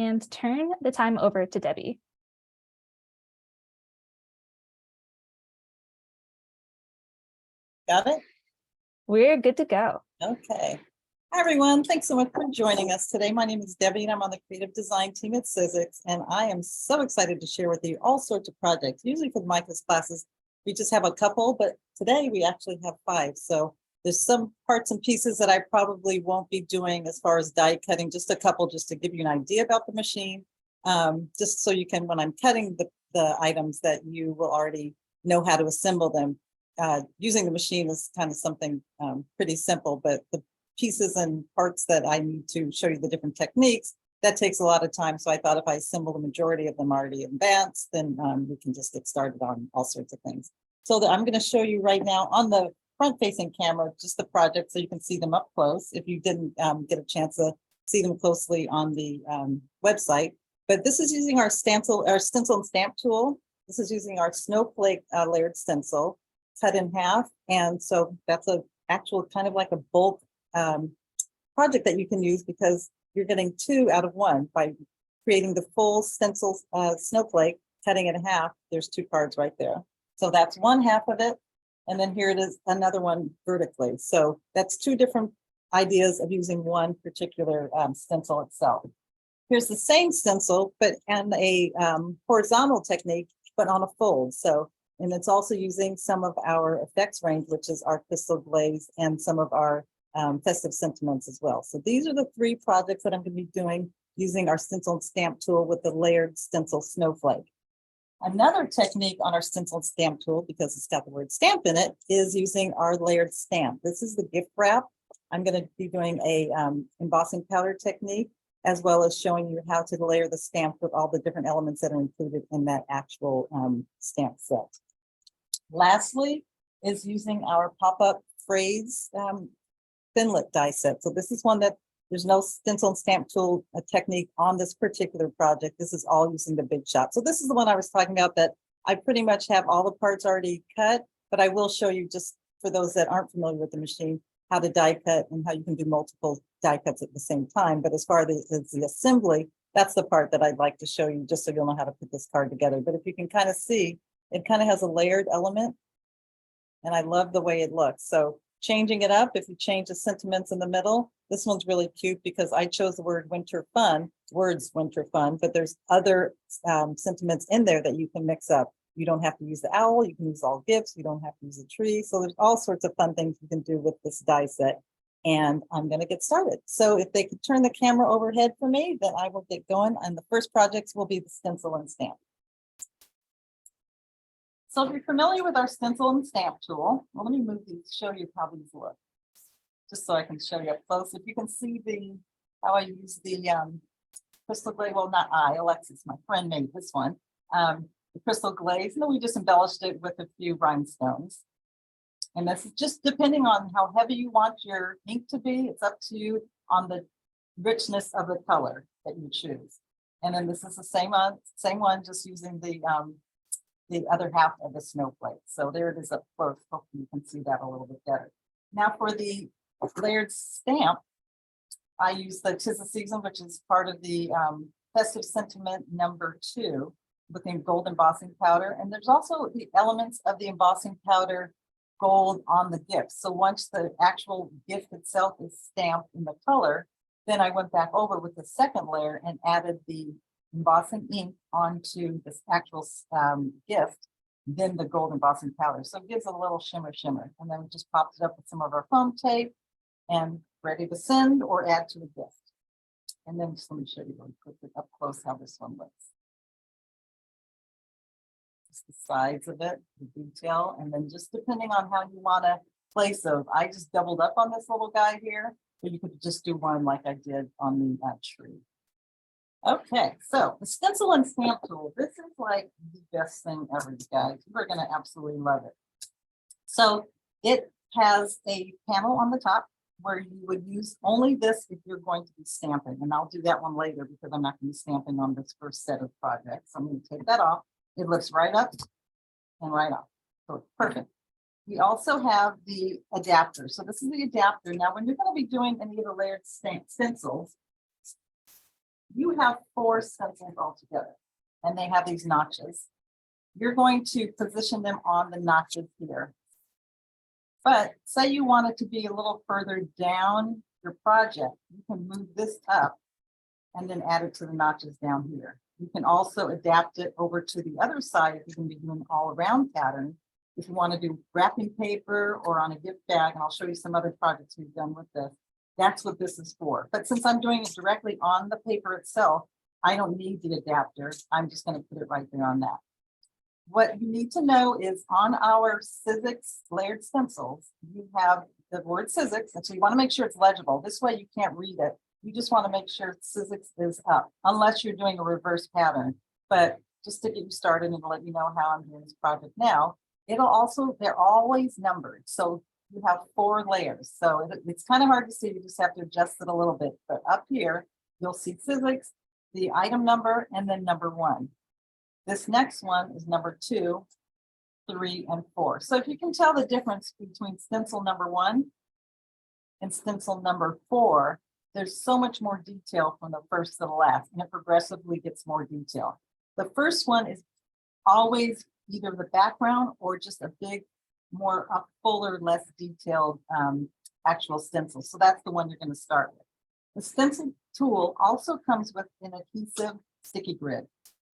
and turn the time over to Debbie. Got it? We're good to go. Okay. Hi, everyone. Thanks so much for joining us today. My name is Debbie, and I'm on the creative design team at Sizzix, and I am so excited to share with you all sorts of projects. Usually for the Micah's classes, we just have a couple, but today we actually have 5. So there's some parts and pieces that I probably won't be doing as far as die cutting, just a couple just to give you an idea about the machine, just so you can, when I'm cutting the items, that you will already know how to assemble them. Using the machine is kind of something pretty simple, but the pieces and parts that I need to show you the different techniques, that takes a lot of time. So I thought if I assemble the majority of them already in advance, then we can just get started on all sorts of things. So I'm going to show you right now on the front-facing camera, just the project so you can see them up close if you didn't get a chance to see them closely on the website. But this is using our stencil and stamp tool. This is using our Snowflake layered stencil, cut in half. And so that's a actual kind of like a bulk project that you can use because you're getting 2 out of 1 by creating the full stencil snowflake, cutting it in half. There's 2 cards right there. So that's one half of it. And then here it is, another one vertically. So that's 2 different ideas of using one particular stencil itself. Here's the same stencil, but and a horizontal technique, but on a fold. So, and it's also using some of our Effectz range, which is our crystal glaze and some of our festive sentiments as well. So these are the 3 projects that I'm going to be doing using our stencil and stamp tool with the layered stencil snowflake. Another technique on our stencil and stamp tool, because it's got the word stamp in it, is using our layered stamp. This is the Giftwrap. I'm going to be doing a embossing powder technique, as well as showing you how to layer the stamp with all the different elements that are included in that actual stamp set. Lastly is using our pop-up phrase Thinlit die set. So this is one that there's no stencil and stamp tool technique on this particular project. This is all using the Big Shot. So this is the one I was talking about that I pretty much have all the parts already cut, but I will show you, just for those that aren't familiar with the machine, how to die cut and how you can do multiple die cuts at the same time. But as far as the assembly, that's the part that I'd like to show you, just so you'll know how to put this card together. But if you can kind of see, it kind of has a layered element, and I love the way it looks. So changing it up, if you change the sentiments in the middle, this one's really cute because I chose the word winter fun, but there's other sentiments in there that you can mix up. You don't have to use the owl, you can use all gifts, you don't have to use a tree. So there's all sorts of fun things you can do with this die set. And I'm going to get started. So if they could turn the camera overhead for me, then I will get going. And the first projects will be the stencil and stamp. So if you're familiar with our stencil and stamp tool, well, let me move these, show you how these look, just so I can show you up close. If you can see how I use the crystal glaze, well, not I, Alexis, my friend, made this one. The crystal glaze, and then we just embellished it with a few rhinestones. And this is just depending on how heavy you want your ink to be. It's up to you on the richness of the color that you choose. And then this is the same one, just using the other half of the snowflake. So there it is up close. Hopefully you can see that a little bit better. Now for the layered stamp, I use the 'Tis the Season, which is part of the Festive Sentiment number 2, looking gold embossing powder. And there's also the elements of the embossing powder gold on the gift. So once the actual gift itself is stamped in the color, then I went back over with the second layer and added the embossing ink onto this actual gift, then the gold embossing powder. So it gives a little shimmer. And then we just popped it up with some of our foam tape and ready to send or add to the gift. And then just let me show you really quickly up close how this one looks. Just the sides of it, the detail, and then just depending on how you want to place those. I just doubled up on this little guy here, but you could just do one like I did on the tree. Okay, so the stencil and stamp tool, this is like the best thing ever, you guys. You're going to absolutely love it. So it has a panel on the top where you would use only this if you're going to be stamping. And I'll do that one later because I'm not going to be stamping on this first set of projects. I'm going to take that off. It lifts right up and right off. So it's perfect. We also have the adapter. So this is the adapter. Now, when you're going to be doing any of the layered stencils, you have 4 stencils altogether, and they have these notches. You're going to position them on the notches here. But say you want it to be a little further down your project, you can move this up and then add it to the notches down here. You can also adapt it over to the other side if you can be doing all around pattern. If you want to do wrapping paper or on a gift bag, and I'll show you some other projects we've done with this. That's what this is for. But since I'm doing it directly on the paper itself, I don't need the adapter. I'm just going to put it right there on that. What you need to know is on our Sizzix layered stencils, you have the word Sizzix, and so you want to make sure it's legible. This way you can't read it. You just want to make sure Sizzix is up, unless you're doing a reverse pattern. But just to get you started and to let you know how I'm doing this project now, it'll also, they're always numbered. So you have 4 layers. So it's kind of hard to see. You just have to adjust it a little bit. But up here, you'll see Sizzix, the item number, and then number 1. This next one is number 2, 3, and 4. So if you can tell the difference between stencil number 1 and stencil number 4, there's so much more detail from the first to the last, and it progressively gets more detail. The first one is always either the background or just a big, more fuller, less detailed actual stencil. So that's the one you're going to start with. The stencil tool also comes with an adhesive sticky grid.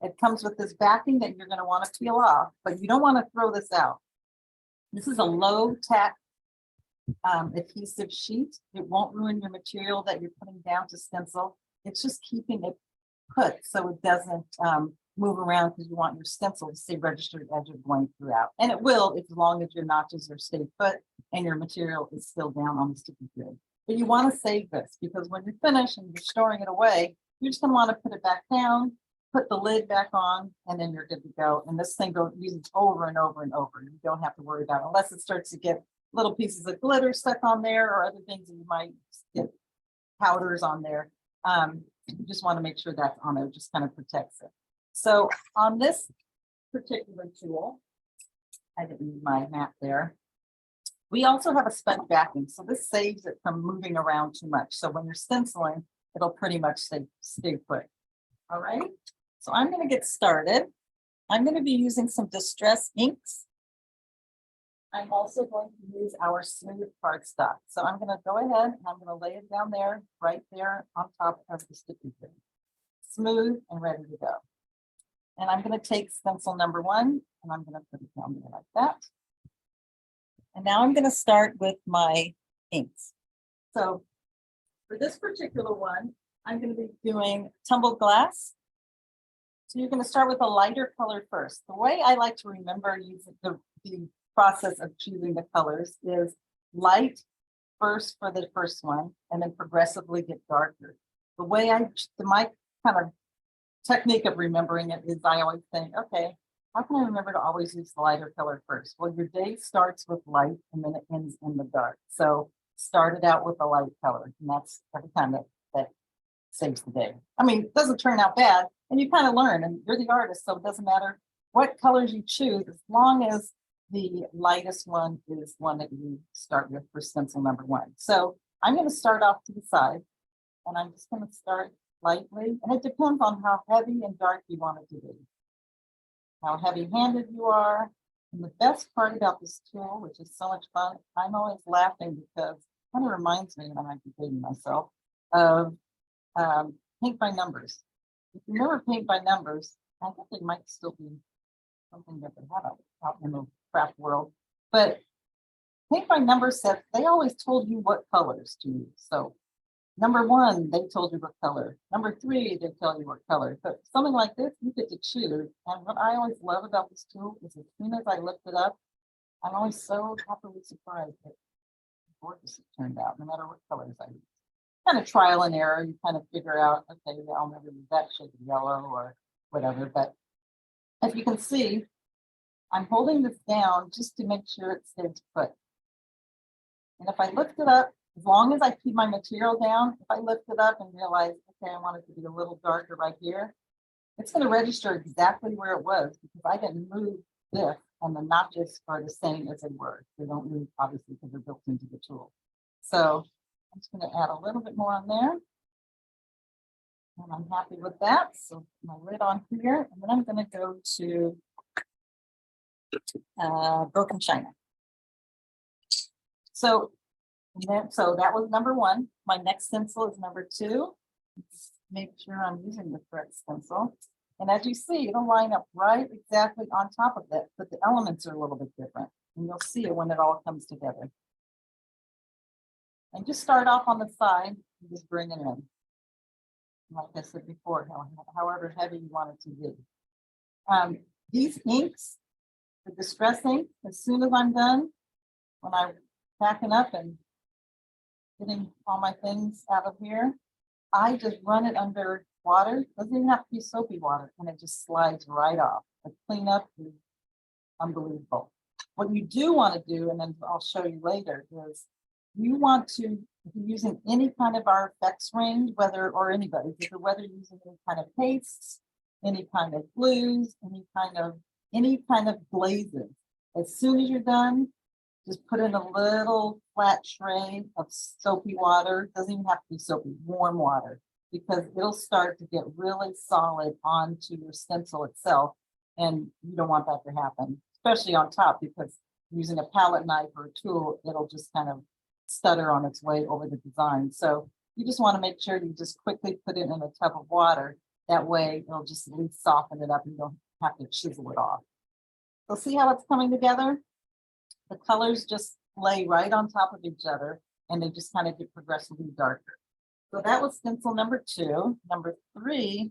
It comes with this backing that you're going to want to peel off, but you don't want to throw this out. This is a low tack adhesive sheet. It won't ruin your material that you're putting down to stencil. It's just keeping it put so it doesn't move around, because you want your stencil to stay registered as you're going throughout. And it will, as long as your notches are stay put and your material is still down on the sticky grid. But you want to save this, because when you're finished and you're storing it away, you're just going to want to put it back down, put the lid back on, and then you're good to go. And this thing goes uses over and over and over. You don't have to worry about it unless it starts to get little pieces of glitter stuck on there or other things that you might get powders on there. You just want to make sure that's on there, just kind of protects it. So on this particular tool, I didn't need my map there. We also have a sponge backing, so this saves it from moving around too much. So when you're stenciling, it'll pretty much stay put. All right, so I'm going to get started. I'm going to be using some distress inks. I'm also going to use our smooth cardstock. So I'm going to go ahead and I'm going to lay it down there, right there on top of the sticky thing. Smooth and ready to go. And I'm going to take stencil number 1 and I'm going to put it down there like that. And now I'm going to start with my inks. So for this particular one, I'm going to be doing tumbled glass. So you're going to start with a lighter color first. The way I like to remember using the process of choosing the colors is light first for the first one, and then progressively get darker. The way my kind of technique of remembering it is I always think, okay, how can I remember to always use the lighter color first? Well, your day starts with light and then it ends in the dark. So start it out with a light color, and that's every time that saves the day. I mean, it doesn't turn out bad, and you kind of learn, and you're the artist, so it doesn't matter what colors you choose, as long as the lightest one is one that you start with for stencil number 1. So I'm going to start off to the side, and I'm just going to start lightly, and it depends on how heavy and dark you want it to be, how heavy-handed you are. And the best part about this tool, which is so much fun, I'm always laughing because it kind of reminds me, and I might be dating myself, of paint by numbers. If you remember paint by numbers, I think it might still be something that they have out in the craft world. But paint by numbers said they always told you what colors to use. So number 1, they told you what color. Number 3, they tell you what color. But something like this, you get to choose. And what I always love about this tool is as soon as I lift it up, I'm always so happily surprised at how gorgeous it turned out, no matter what colors I use. Kind of trial and error. You kind of figure out, okay, I'll never use that shade of yellow or whatever. But as you can see, I'm holding this down just to make sure it stays put. And if I lift it up, as long as I keep my material down, if I lift it up and realize, okay, I want it to be a little darker right here, it's going to register exactly where it was, because I didn't move this, and the notches are the same as they were. They don't move, obviously, because they're built into the tool. So I'm just going to add a little bit more on there. And I'm happy with that. So my lid on here, and then I'm going to go to Broken China. So that was number one. My next stencil is number two. Just make sure I'm using the correct stencil. And as you see, it'll line up right exactly on top of it, but the elements are a little bit different. And you'll see it when it all comes together. And just start off on the side and just bring it in. Like I said before, however heavy you want it to be. These inks, the distress ink, as soon as I'm done, when I'm packing up and getting all my things out of here, I just run it under water. Doesn't even have to be soapy water, and it just slides right off. The cleanup is unbelievable. What you do want to do, and then I'll show you later, is you want to, if you're using any kind of our Effectz range, whether you're using any kind of pastes, any kind of glues, any kind of glazes, as soon as you're done, just put in a little flat tray of soapy water. Doesn't even have to be soapy, warm water, because it'll start to get really solid onto your stencil itself. And you don't want that to happen, especially on top, because using a palette knife or a tool, it'll just kind of stutter on its way over the design. So you just want to make sure you just quickly put it in a tub of water. That way it'll just at least soften it up and you don't have to chisel it off. So see how it's coming together? The colors just lay right on top of each other and they just kind of get progressively darker. So that was stencil number two. Number three,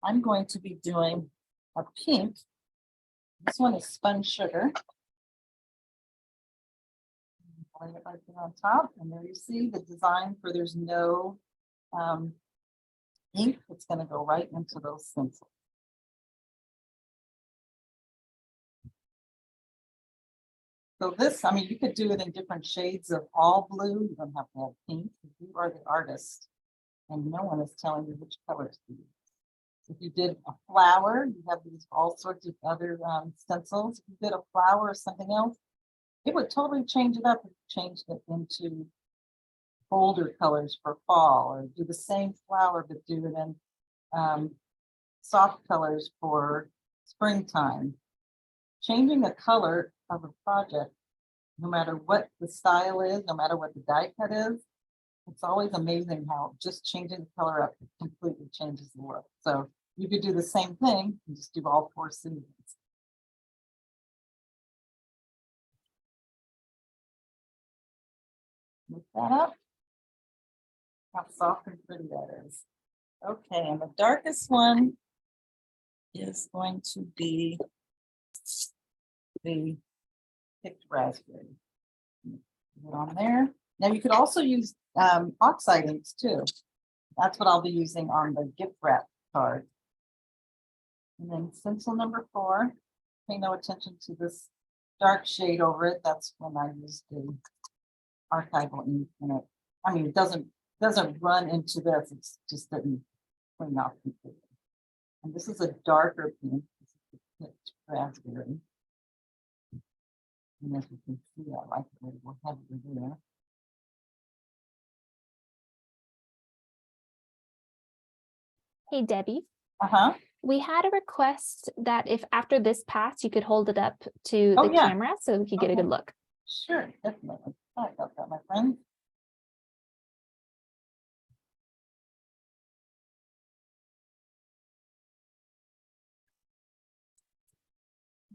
I'm going to be doing a pink. This one is spun sugar. Lay it right there on top, and there you see the design for there's no ink. It's going to go right into those stencils. So this, I mean, you could do it in different shades of all blue. You don't have to have pink. You are the artist, and no one is telling you which colors to use. If you did a flower, you have these all sorts of other stencils. If you did a flower or something else, it would totally change it up and change it into bolder colors for fall, or do the same flower but do it in soft colors for springtime. Changing the color of a project, no matter what the style is, no matter what the die cut is, it's always amazing how just changing the color up completely changes the look. So you could do the same thing and just do all four seasons. Look that up. How soft and pretty that is. Okay, and the darkest one is going to be the picked raspberry. Put it on there. Now you could also use oxide inks too. That's what I'll be using on the Giftwrap card. And then stencil number 4. Pay no attention to this dark shade over it. That's when I used the archival ink in it. I mean, it doesn't run into this. It's just didn't clean off completely. And this is a darker pink. This is the picked raspberry. And as you can see, I like it a little heavier there. Hey, Debbie. Uh-huh. We had a request that if after this pass, you could hold it up to Oh, the yeah. camera so we could get a good look. Sure, definitely. I got that, my friend.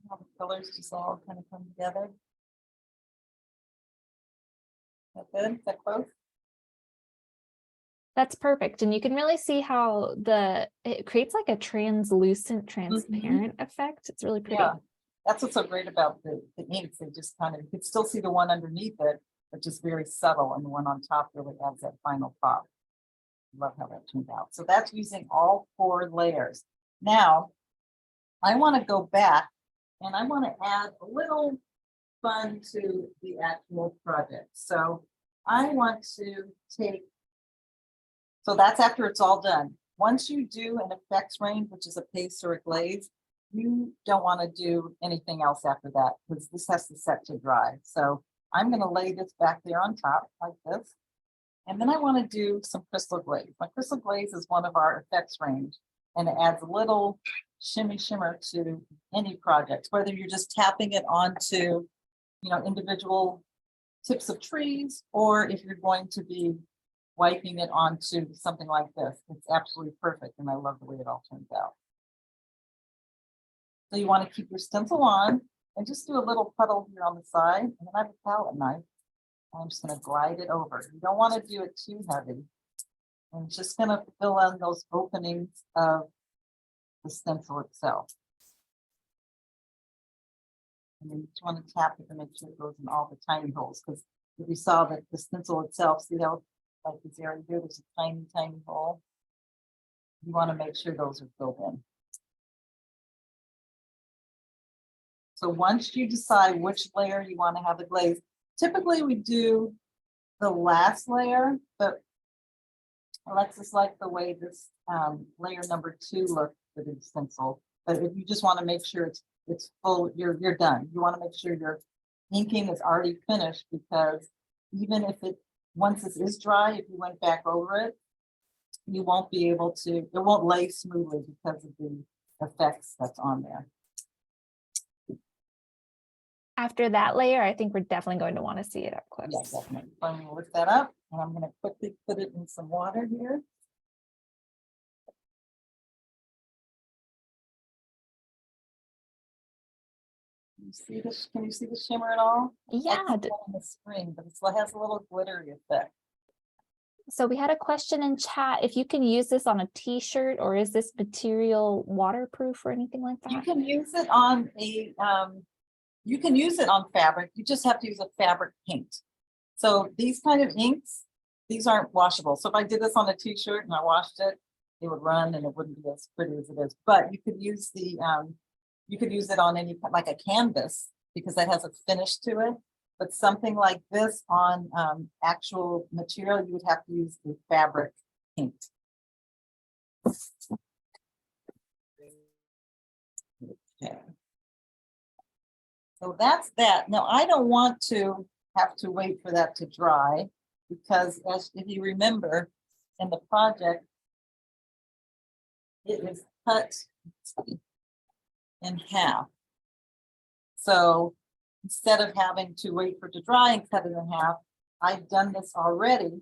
How the colors just all kind of come together. That good? Is that close? That's perfect. And you can really see how it creates like a translucent, transparent effect. It's really pretty. Yeah, that's what's so great about the inks. They just kind of, you can still see the one underneath it, but just very subtle, and the one on top really adds that final pop. Love how that turned out. So that's using all 4 layers. Now, I want to go back and I want to add a little fun to the actual project. So I want to take, so that's after it's all done. Once you do an Effectz range, which is a paste or a glaze, you don't want to do anything else after that because this has to set to dry. So I'm going to lay this back there on top like this. And then I want to do some crystal glaze. My crystal glaze is one of our Effectz range, and it adds a little shimmy shimmer to any project, whether you're just tapping it onto, individual tips of trees, or if you're going to be wiping it onto something like this. It's absolutely perfect, and I love the way it all turns out. So you want to keep your stencil on and just do a little puddle here on the side, and then I have a palette knife. I'm just going to glide it over. You don't want to do it too heavy. I'm just going to fill in those openings of the stencil itself. And then you just want to tap it to make sure it goes in all the tiny holes, because if you saw that the stencil itself, see how like this area here, there's a tiny, tiny hole. You want to make sure those are filled in. So once you decide which layer you want to have the glaze, typically we do the last layer, but Alexis liked the way this layer number 2 looked for the stencil. But if you just want to make sure it's full, you're done. You want to make sure your inking is already finished, because even if once this is dry, if you went back over it, you won't be able to, it won't lay smoothly because of the effects that's on there. After that layer, I think we're definitely going to want to see it up close. Yes, definitely. So I'm going to lift that up, and I'm going to quickly put it in some water here. Can you see this? Can you see the shimmer at all? Yeah. In the spring, but it has a little glittery effect. So we had a question in chat if you can use this on a t-shirt, or is this material waterproof or anything like that? You can use it on you can use it on fabric. You just have to use a fabric paint. So these kind of inks, these aren't washable. So if I did this on a t-shirt and I washed it, it would run and it wouldn't be as pretty as it is. But you could use you could use it on any, like a canvas, because that has a finish to it. But something like this on actual material, you would have to use the fabric paint. Okay. So that's that. Now, I don't want to have to wait for that to dry, because if you remember in the project, it is cut in half. So instead of having to wait for it to dry and cut it in half, I've done this already.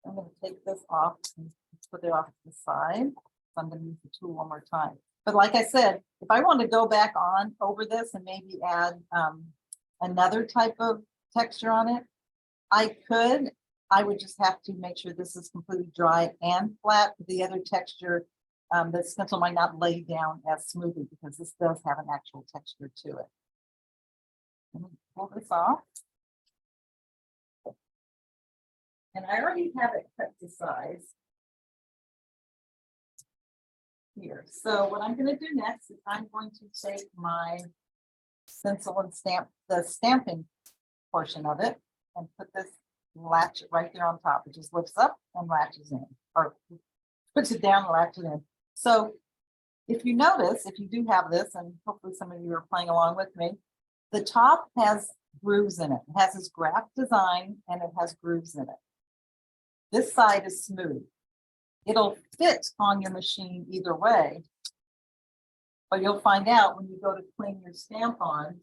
I'm going to take this off and put it off to the side. I'm going to use the tool one more time. But like I said, if I want to go back on over this and maybe add another type of texture on it, I could. I would just have to make sure this is completely dry and flat. The other texture, the stencil might not lay down as smoothly, because this does have an actual texture to it. Let me pull this off. And I already have it cut to size here. So what I'm going to do next is I'm going to take my stencil and stamp the stamping portion of it and put this latch right there on top. It just lifts up and latches in, or puts it down and latches in. So if you notice, if you do have this, and hopefully some of you are playing along with me, the top has grooves in it. It has this graph design and it has grooves in it. This side is smooth. It'll fit on your machine either way, but you'll find out when you go to clean your stamp on.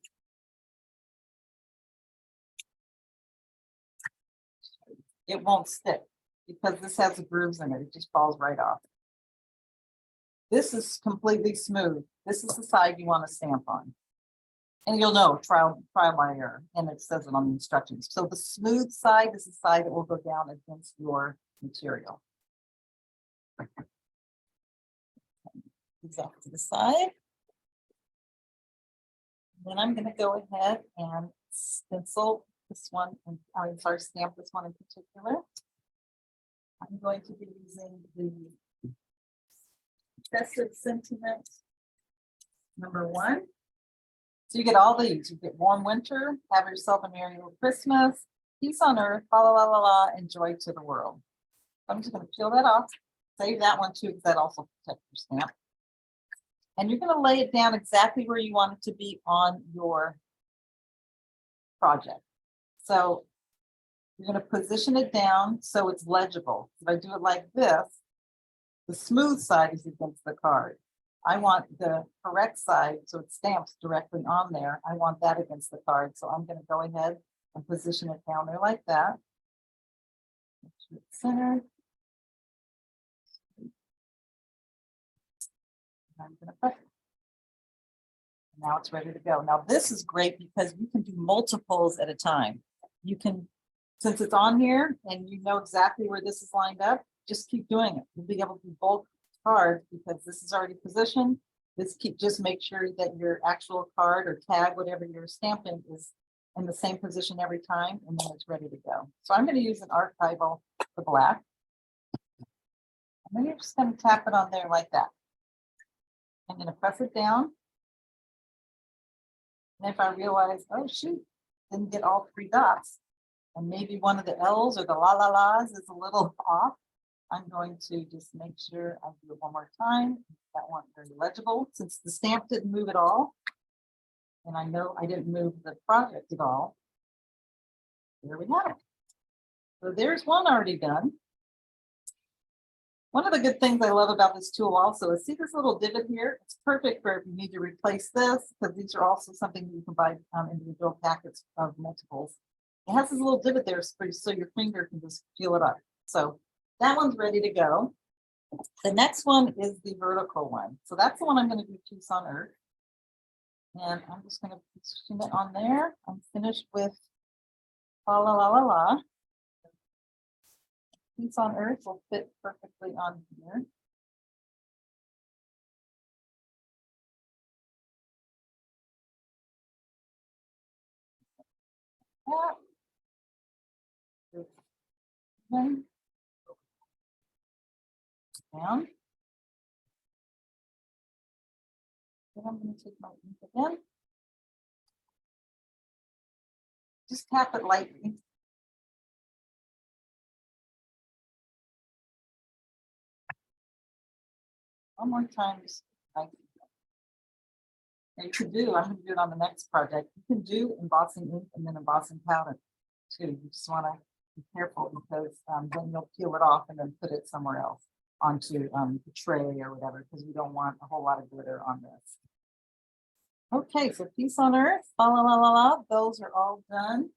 It won't stick because this has the grooves in it. It just falls right off. This is completely smooth. This is the side you want to stamp on. And you'll know, trial by error, and it says it on the instructions. So the smooth side is the side that will go down against your material. These off to the side. Then I'm going to go ahead and stencil this one, and I'm sorry, stamp this one in particular. I'm going to be using the Festive Sentiment #1. So you get all these. You get Warm Winter, Have Yourself a Merry Little Christmas, Peace on Earth, la la la la la, and Joy to the World. I'm just going to peel that off. Save that one too, because that also protects your stamp. And you're going to lay it down exactly where you want it to be on your project. So You're going to position it down so it's legible. If I do it like this, the smooth side is against the card. I want the correct side, so it stamps directly on there. I want that against the card. So I'm going to go ahead and position it down there like that. Make sure it's centered. I'm going to press it. Now it's ready to go. Now this is great because you can do multiples at a time. You can, since it's on here and you know exactly where this is lined up, just keep doing it. You'll be able to do both cards because this is already positioned. Just make sure that your actual card or tag, whatever you're stamping, is in the same position every time, and then it's ready to go. So I'm going to use an archival for black. And then you're just going to tap it on there like that. I'm going to press it down. And if I realize, oh shoot, didn't get all 3 dots, and maybe one of the L's or the la-la-las is a little off, I'm going to just make sure I do it one more time. That one very legible, since the stamp didn't move at all. And I know I didn't move the project at all. There we have it. So there's one already done. One of the good things I love about this tool also is, see this little divot here? It's perfect for if you need to replace this, because these are also something that you can buy individual packets of multiples. It has this little divot there so your finger can just feel it up. So that one's ready to go. The next one is the vertical one. So that's the one I'm going to do Peace on Earth. And I'm just going to position it on there. I'm finished with la la la la la. Peace on Earth will fit perfectly on here. Down. Then I'm going to take my ink again. Just tap it lightly. One more time. Just like and you could do, I'm going to do it on the next project. You can do embossing ink and then embossing powder too. You just want to be careful because then you'll peel it off and then put it somewhere else onto the tray or whatever, because we don't want a whole lot of glitter on this. Okay, so Peace on Earth, la la la la la, those are all done.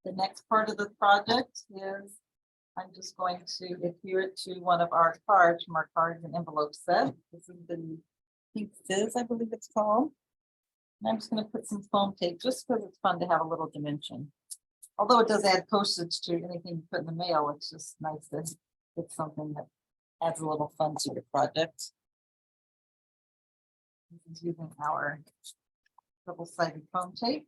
The next part of the project is I'm just going to adhere it to one of our cards from our cards and envelopes set. This is the pink Fizz, I believe it's called. And I'm just going to put some foam tape just because it's fun to have a little dimension. Although it does add postage to anything you put in the mail, it's just nice to get something that adds a little fun to your project. This is using our double-sided foam tape.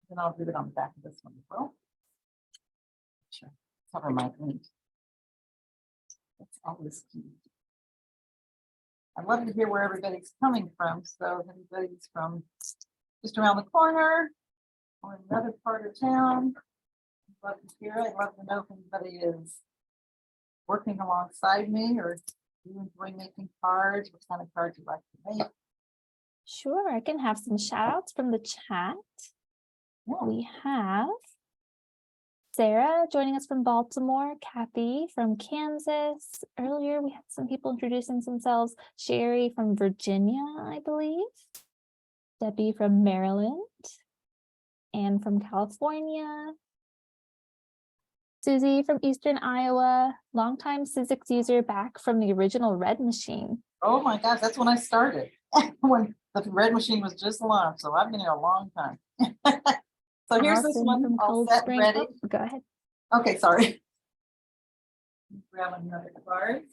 Then I'll do it on the back of this one as well. Sure. Cover my ink. That's always key. I'd love to hear where everybody's coming from. So if anybody's from just around the corner or another part of town, I'd love to hear it. I'd love to know if anybody is working alongside me or you enjoy making cards, what kind of cards you like to make. Sure, I can have some shout outs from the chat. Yeah. We have Sarah joining us from Baltimore, Kathy from Kansas. Earlier, we had some people introducing themselves. Sherry from Virginia, I believe. Debbie from Maryland. Anne from California. Susie from Eastern Iowa. Longtime Sizzix user back from the original Red Machine. Oh my gosh, that's when I started. When the Red Machine was just launched. So I've been here a long time. So here's this one from all Cold set Spring. ready. Oh, go ahead. Okay, sorry. Grab another card.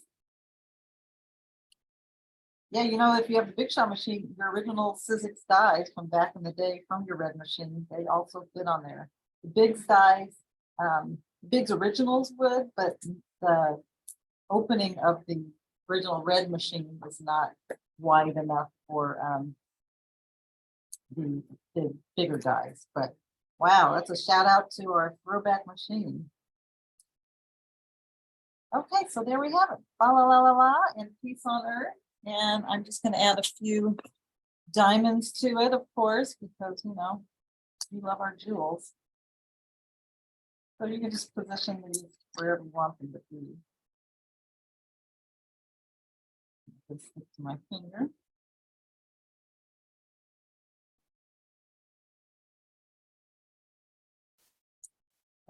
Yeah, you know, if you have the Big Shot machine, your original Sizzix dies from back in the day from your Red Machine, they also fit on there. The Big's dies, Big's originals would, but the opening of the original Red Machine was not wide enough for the bigger dies. But wow, that's a shout out to our throwback machine. Okay, so there we have it. La la la la la and Peace on Earth. And I'm just going to add a few diamonds to it, of course, because, you know, we love our jewels. So you can just position these wherever you want them to be. Just stick to my finger.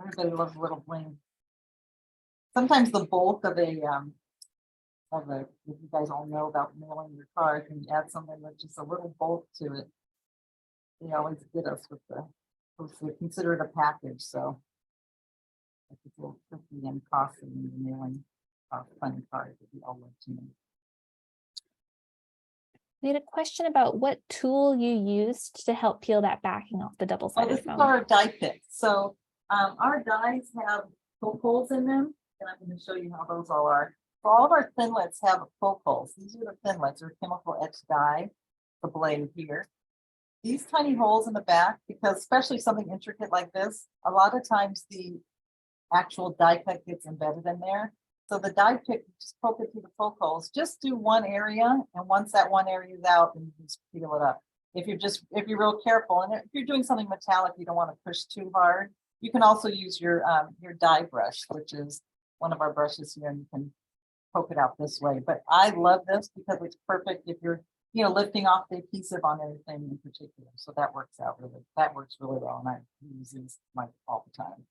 Everybody loves a little bling. Sometimes the bulk of if you guys all know about mailing your card, and you add something with just a little bulk to it. They always get us with we consider it a package, so it's a little tricky and costly when you're mailing funny cards that we all love to make. We had a question about what tool you used to help peel that backing off the Oh, double-sided this is foam. our die pick. So our dies have poke holes in them, and I'm going to show you how those all are. So all of our Thinlits have poke holes. These are the Thinlits, or chemical etched dye, the blade here. These tiny holes in the back, because especially something intricate like this, a lot of times the actual die cut gets embedded in there. So the die pick, just poke it through the poke holes. Just do one area, and once that one area is out, then you just peel it up. If you're real careful, and if you're doing something metallic, you don't want to push too hard. You can also use your die brush, which is one of our brushes here, and you can poke it out this way. But I love this because it's perfect if you're, you know, lifting off the adhesive on anything in particular. So that works really well, and I use these all the time.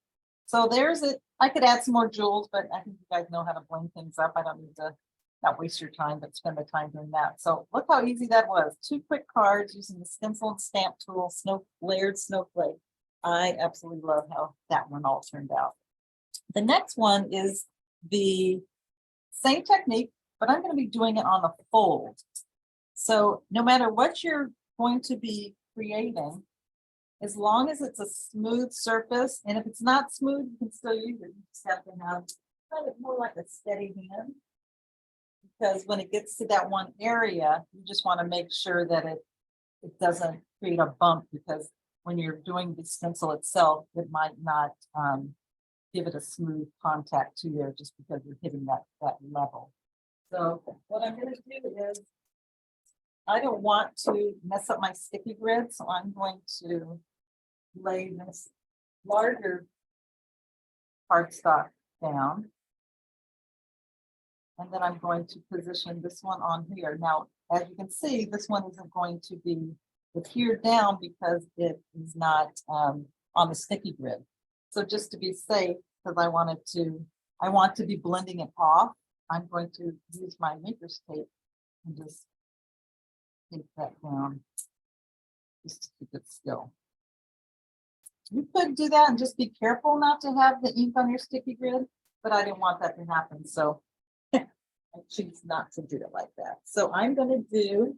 So there's it. I could add some more jewels, but I think you guys know how to bling things up. I don't need to not waste your time, but spend the time doing that. So look how easy that was. 2 quick cards using the stencil and stamp tool, layered snowflake. I absolutely love how that one all turned out. The next one is the same technique, but I'm going to be doing it on a fold. So no matter what you're going to be creating, as long as it's a smooth surface, and if it's not smooth, you can still use it. You just have to have kind of more like a steady hand, because when it gets to that one area, you just want to make sure that it doesn't create a bump, because when you're doing the stencil itself, it might not give it a smooth contact to you just because you're hitting that level. So what I'm going to do is, I don't want to mess up my sticky grid, so I'm going to lay this larger cardstock down. And then I'm going to position this one on here. Now, as you can see, this one isn't going to be adhered down because it is not on the sticky grid. So just to be safe, because I want to be blending it off, I'm going to use my maker's tape and just take that down just to keep it still. You could do that and just be careful not to have the ink on your sticky grid, but I didn't want that to happen, so I choose not to do it like that. So I'm going to do,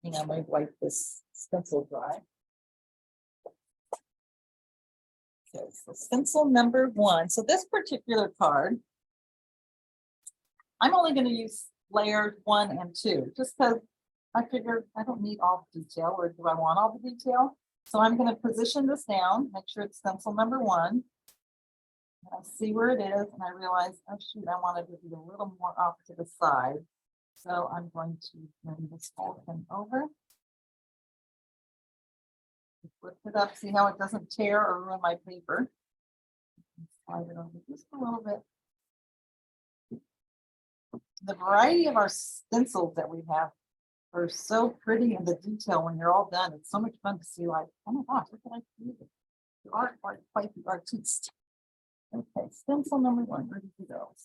I'm going to wipe this stencil dry. Okay, so stencil number 1. So this particular card, I'm only going to use layers 1 and 2, just because I figured I don't need all the detail, or do I want all the detail? So I'm going to position this down, make sure it's stencil number 1. I see where it is, and I realize, oh shoot, I wanted to be a little more off to the side. So I'm going to bring this whole thing over. Lift it up, see how it doesn't tear or ruin my paper. Slide it over just a little bit. The variety of our stencils that we have are so pretty, and the detail when you're all done, it's so much fun to see, like, oh my gosh, look at I do. You are quite the artiste. Okay, stencil number 1, ready to go.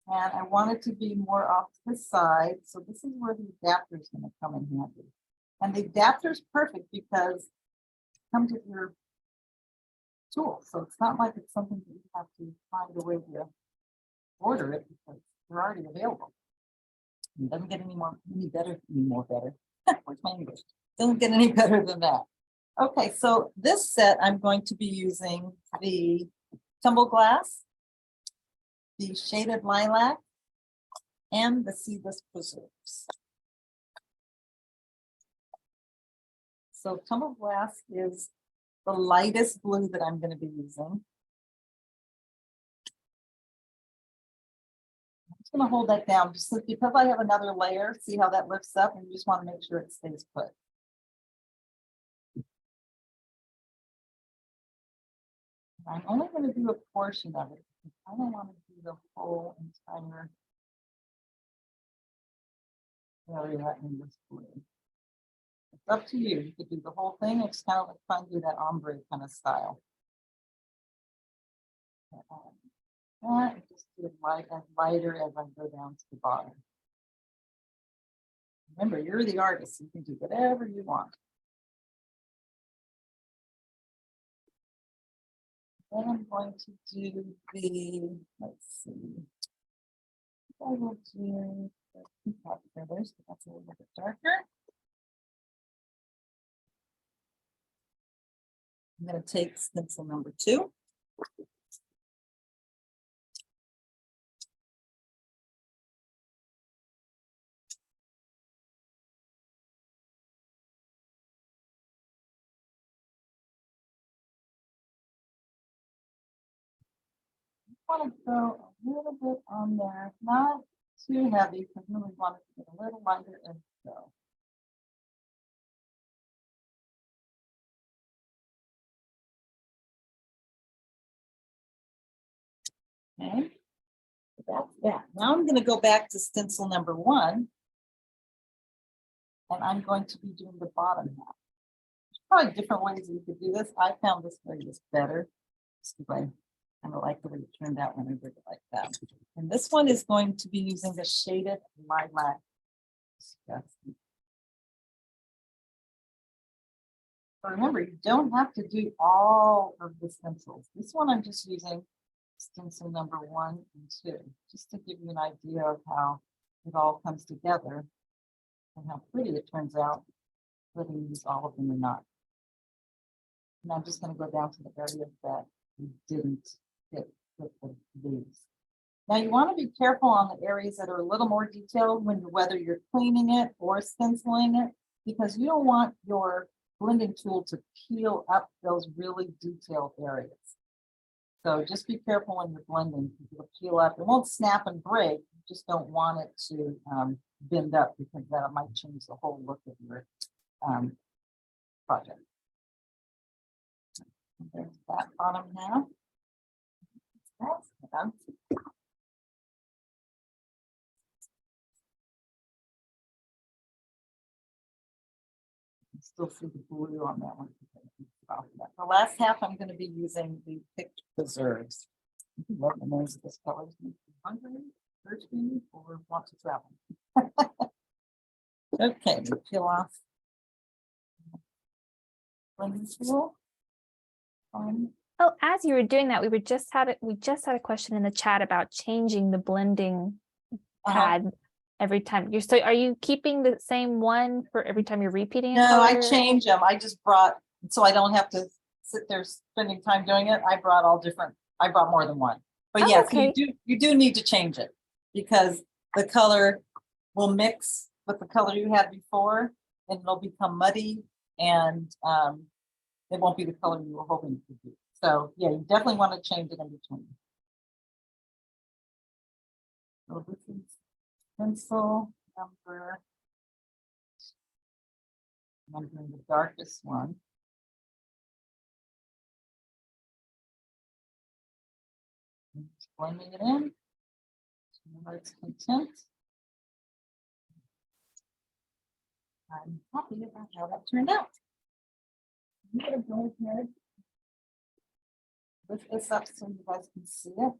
And I want it to be more off to the side, so this is where the adapter is going to come in handy. And the adapter is perfect because it comes with your tool, so it's not like it's something that you have to find a way to order it, because they're already available. It doesn't get any better. Where's my English? Doesn't get any better than that. Okay, so this set I'm going to be using the tumble glass, the shaded lilac, and the seedless preserves. So tumble glass is the lightest blue that I'm going to be using. gonna hold that down just because I have another layer. See how that lifts up, and you just want to make sure it stays put. I'm only going to do a portion of it. I don't want to do the whole entire area in this blue. It's up to you. You could do the whole thing. It's kind of like trying to do that ombre kind of style. Just do it light, as lighter as I go down to the bottom. Remember, you're the artist. You can do whatever you want. Then I'm going to do the, let's see. I will do the peacock feathers, but that's a little bit darker. I'm going to take stencil number 2. I want to go a little bit on there, not too heavy, because we really want it to get a little lighter as we go. Okay, that's that. Now I'm going to go back to stencil number 1, and I'm going to be doing the bottom half. There's probably different ways you could do this. I found this way is better. Just because I kind of like the way it turned out when I did it like that. And this one is going to be using the shaded lilac. But remember, you don't have to do all of the stencils. This one I'm just using stencil number 1 and 2, just to give you an idea of how it all comes together and how pretty it turns out, whether you use all of them or not. And I'm just going to go down to the areas that you didn't hit with the leaves. Now you want to be careful on the areas that are a little more detailed whether you're cleaning it or stenciling it, because you don't want your blending tool to peel up those really detailed areas. So just be careful when you're blending, because it'll peel up. It won't snap and break. You just don't want it to bend up, because that might change the whole look of your project. There's that bottom half. That's done. Still see the blue on that one. The last half I'm going to be using the picked preserves. Love the names of this color. Hungry, thirsty, or want to travel. Okay, we peel off blending tool. Oh, as you were doing that, we just had a question in the chat about changing the blending pad every time. Are you keeping the same one for every time you're repeating? No, I change them. I just brought, so I don't have to sit there spending time doing it. I brought more than one. But yes, okay. you do need to change it, because the color will mix with the color you had before, and it'll become muddy, and it won't be the color you were hoping it to be. So yeah, you definitely want to change it in between. So this is pencil number. I'm doing the darkest one. I'm just blending it in. It's content. I'm happy about how that turned out. I'm going to go ahead, lift this up so you guys can see it.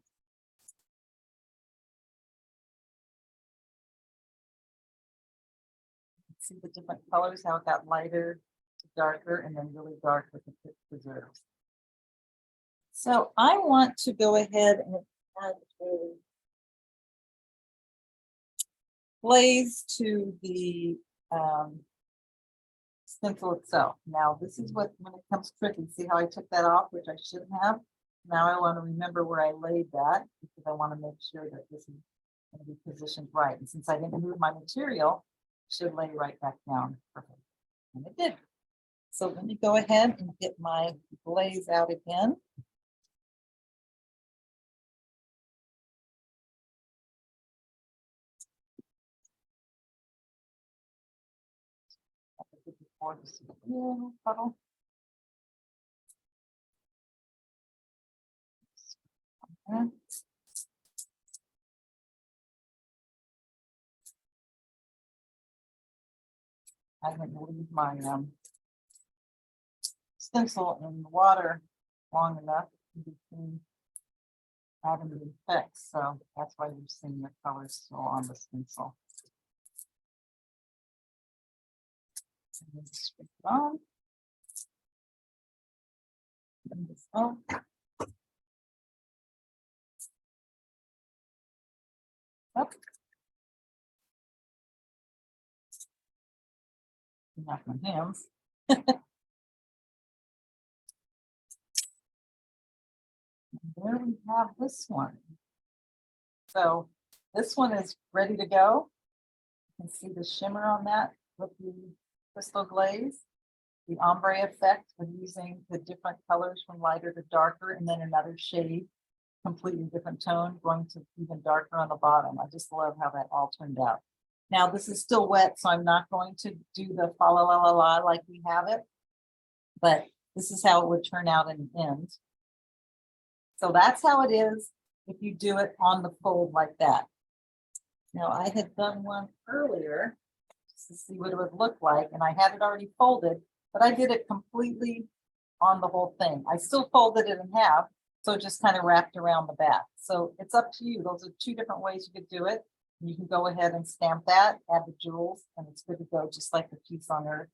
See the different colors, how it got lighter to darker, and then really dark with the picked preserves. So I want to go ahead and add a glaze to the stencil itself. Now this is when it comes tricky. See how I took that off, which I shouldn't have. Now I want to remember where I laid that, because I want to make sure that this is going to be positioned right. And since I didn't move my material, should lay right back down. Perfect. And it did. So let me go ahead and get my glaze out again. Or just a little puddle. Okay. I didn't leave my stencil in the water long enough in between adding the effects, so that's why you're seeing the colors still on the stencil. And then stick it on. Bring this up. Up. Enough my hands. There we have this one. So this one is ready to go. You can see the shimmer on that with the crystal glaze. The ombre effect of using the different colors from lighter to darker, and then another shade, completely different tone, going to even darker on the bottom. I just love how that all turned out. Now this is still wet, so I'm not going to do the fa la la la la like we have it, but this is how it would turn out in the end. So that's how it is if you do it on the fold like that. Now I had done one earlier just to see what it would look like, and I had it already folded, but I did it completely on the whole thing. I still folded it in half, so it just kind of wrapped around the back. So it's up to you. Those are two different ways you could do it. You can go ahead and stamp that, add the jewels, and it's good to go, just like the piece on Earth.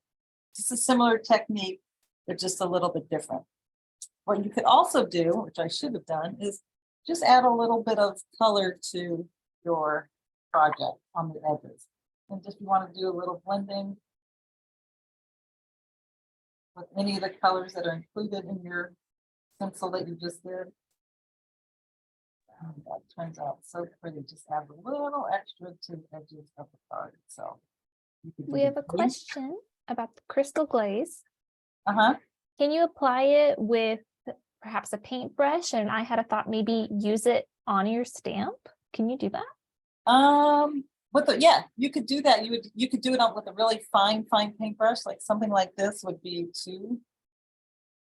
Just a similar technique, but just a little bit different. What you could also do, which I should have done, is just add a little bit of color to your project on the edges. And just if you want to do a little blending with any of the colors that are included in your stencil that you just did. And that turns out so pretty. Just add a little extra to the edges of the card. So We have a question about the crystal glaze. Uh-huh. Can you apply it with perhaps a paintbrush? And I had a thought, maybe use it on your stamp. Can you do that? Yeah, you could do that. You could do it with a really fine paintbrush, like something like this would be too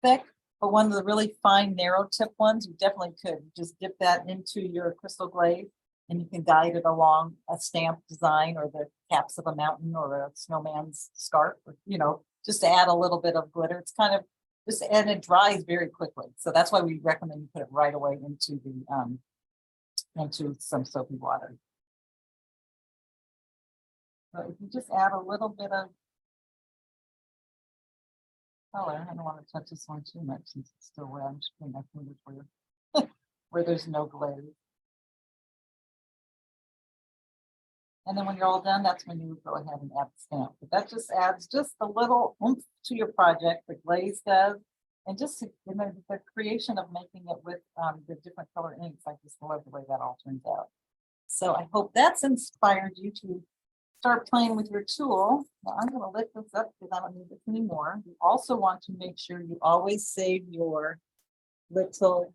thick, but one of the really fine narrow tip ones, you definitely could just dip that into your crystal glaze, and you can guide it along a stamp design or the caps of a mountain or a snowman's scarf, or, just to add a little bit of glitter. It's kind of just, and it dries very quickly. So that's why we recommend you put it right away into the into some soapy water. So if you just add a little bit of color, I don't want to touch this one too much since it's still wet. I'm just putting my fingers where there's no glaze. And then when you're all done, that's when you would go ahead and add the stamp. But that just adds just a little oomph to your project, the glaze does. And just the creation of making it with the different color inks, I just love the way that all turns out. So I hope that's inspired you to start playing with your tool. Now I'm going to lift this up because I don't need this anymore. You also want to make sure you always save your little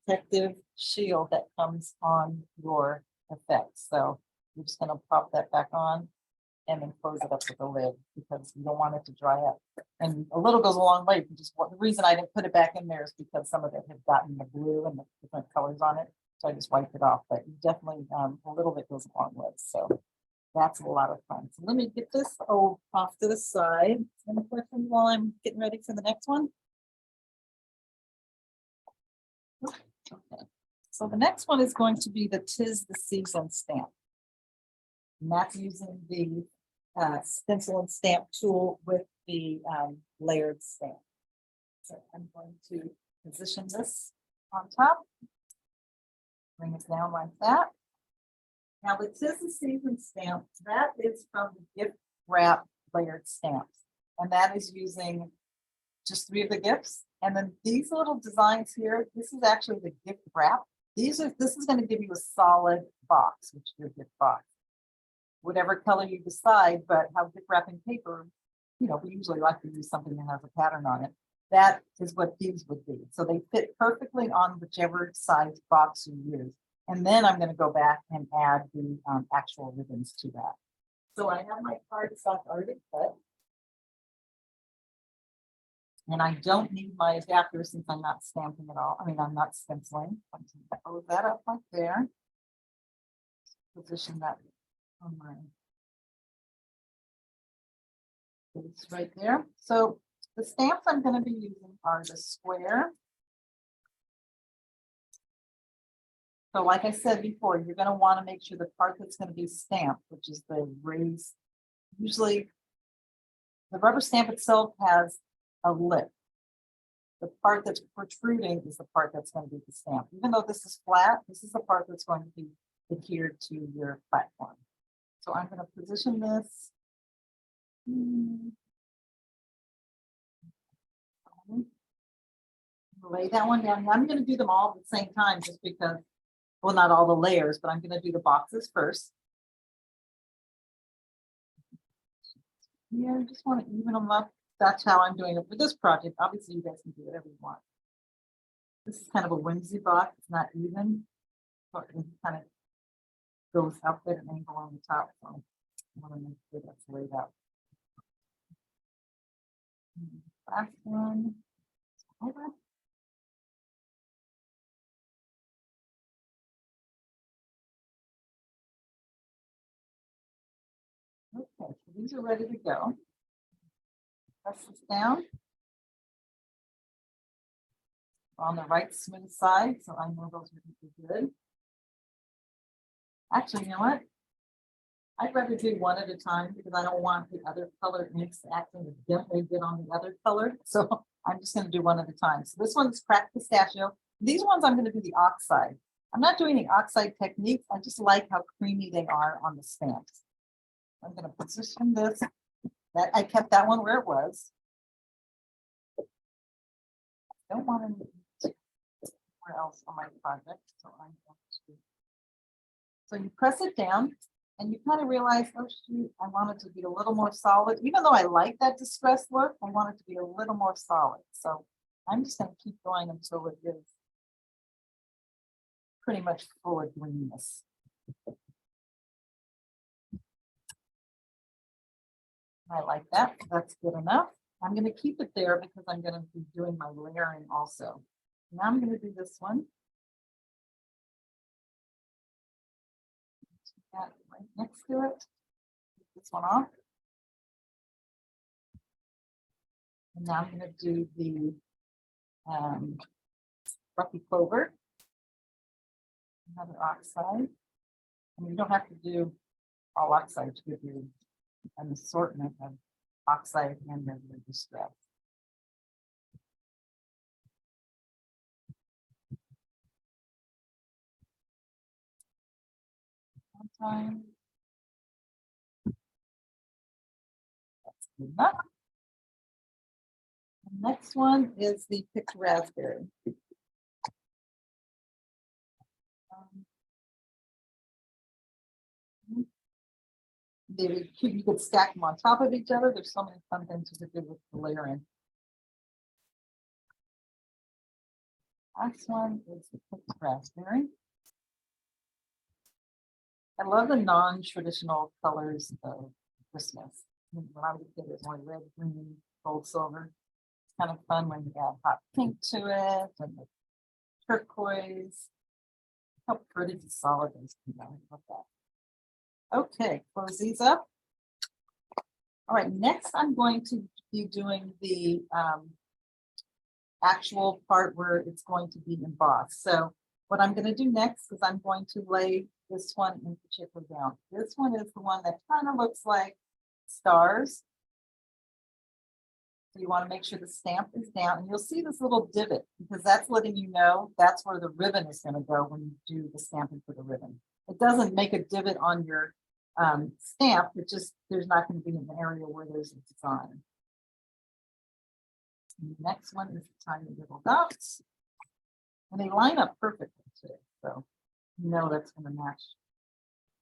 protective shield that comes on your Effectz. So you're just going to pop that back on and then close it up with a lid because you don't want it to dry up. And a little goes a long way. The reason I didn't put it back in there is because some of it had gotten the blue and the different colors on it. So I just wiped it off, but definitely a little bit goes a long way. So that's a lot of fun. So let me get this off to the side. Any questions while I'm getting ready for the next one? Okay. So the next one is going to be the 'Tis the Season stamp. And that's using the stencil and stamp tool with the layered stamp. So I'm going to position this on top. Bring it down like that. Now the 'Tis the Season stamp, that is from the Giftwrap layered stamps. And that is using just 3 of the gifts. And then these little designs here, this is actually the Giftwrap. This is going to give you a solid box, which is your gift box. Whatever color you decide, but how gift wrapping paper, we usually like to use something that has a pattern on it. That is what these would be. So they fit perfectly on whichever size box you use. And then I'm going to go back and add the actual ribbons to that. So I have my cardstock already cut. And I don't need my adapter since I'm not stamping at all. I mean, I'm not stenciling. I'm going to close that up right there. Position that on my base right there. So the stamps I'm going to be using are the square. So like I said before, you're going to want to make sure the part that's going to be stamped, which is the raised, usually the rubber stamp itself has a lip. The part that's protruding is the part that's going to be the stamp. Even though this is flat, this is the part that's going to be adhered to your platform. So I'm going to position this. Lay that one down. I'm going to do them all at the same time just because, well, not all the layers, but I'm going to do the boxes first. Yeah, I just want to even them up. That's how I'm doing it for this project. Obviously, you guys can do whatever you want. This is kind of a whimsy box. It's not even, but it kind of goes up at an angle on the top. So I want to make sure that's laid out. Last one. Okay, so these are ready to go. Press this down. On the right smooth side, so I know those are good. Actually, you know what? I'd rather do one at a time because I don't want the other color mix acting as gently get on the other color. So I'm just going to do one at a time. So this one's cracked pistachio. These ones I'm going to do the oxide. I'm not doing the oxide technique. I just like how creamy they are on the stamps. I'm going to position this. That I kept that one where it was. I don't want to where else on my project. So I'm going to. So you press it down and you kind of realize, oh shoot, I want it to be a little more solid. Even though I like that distressed look, I want it to be a little more solid. So I'm just going to keep going until it is pretty much full of greenness. I like that. That's good enough. I'm going to keep it there because I'm going to be doing my layering also. Now I'm going to do this one. That right next to it. Take this one off. And now I'm going to do the Rocky Clover. Another oxide. And you don't have to do all oxide to give you an assortment of oxide and regular distress. Time. That's good enough. The next one is the picked raspberry. You could stack them on top of each other. There's so many fun things you could do with the layering. Next one is the picked raspberry. I love the non-traditional colors of Christmas. When I was a kid, it was only red, green, gold, silver. It's kind of fun when you add hot pink to it and the turquoise. How pretty and solid these can be. I love that. Okay, close these up. All right, next I'm going to be doing the actual part where it's going to be embossed. So what I'm going to do next is I'm going to lay this one in particular down. This one is the one that kind of looks like stars. So you want to make sure the stamp is down and you'll see this little divot because that's letting you know that's where the ribbon is going to go when you do the stamping for the ribbon. It doesn't make a divot on your stamp. It just, there's not going to be an area where there's a design. And the next one is the tiny little dots. And they line up perfectly too. So you know that's going to match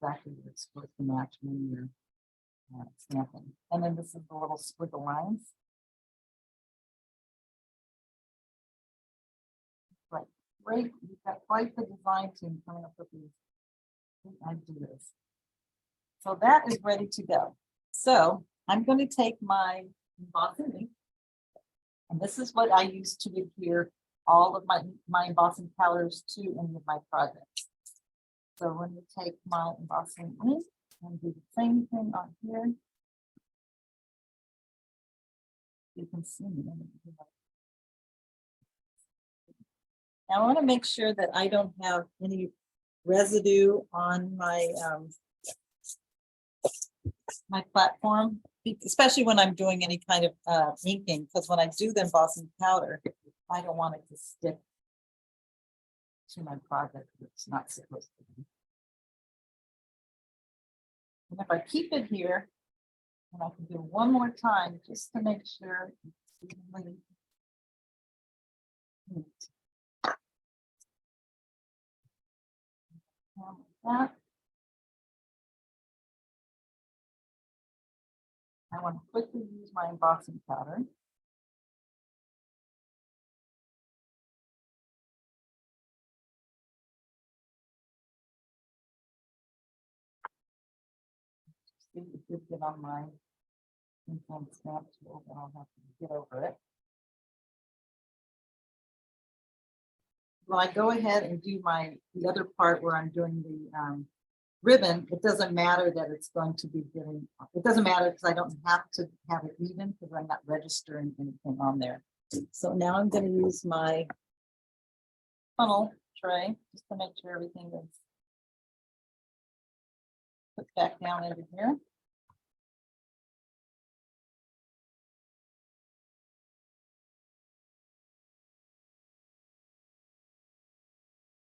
exactly what it's supposed to match when you're stamping. And then this is the little squiggle lines. Right, great. You've got quite the design team coming up with these ideas. So that is ready to go. So I'm going to take my embossing ink And this is what I use to adhere all of my embossing powders to any of my projects. So when you take my embossing in and do the same thing on here, you can see me. Now I want to make sure that I don't have any residue on my my platform, especially when I'm doing any kind of inking, because when I do the embossing powder, I don't want it to stick to my project. It's not supposed to be. And if I keep it here, and I can do one more time just to make sure it's evenly neat. Like that. I want to quickly use my embossing powder. See if it could get on my influence snap tool, but I'll have to get over it. When I go ahead and do the other part where I'm doing the ribbon, it doesn't matter that it's going to be getting, it doesn't matter because I don't have to have it even because I'm not registering anything on there. So now I'm going to use my funnel tray just to make sure everything is put back down over here.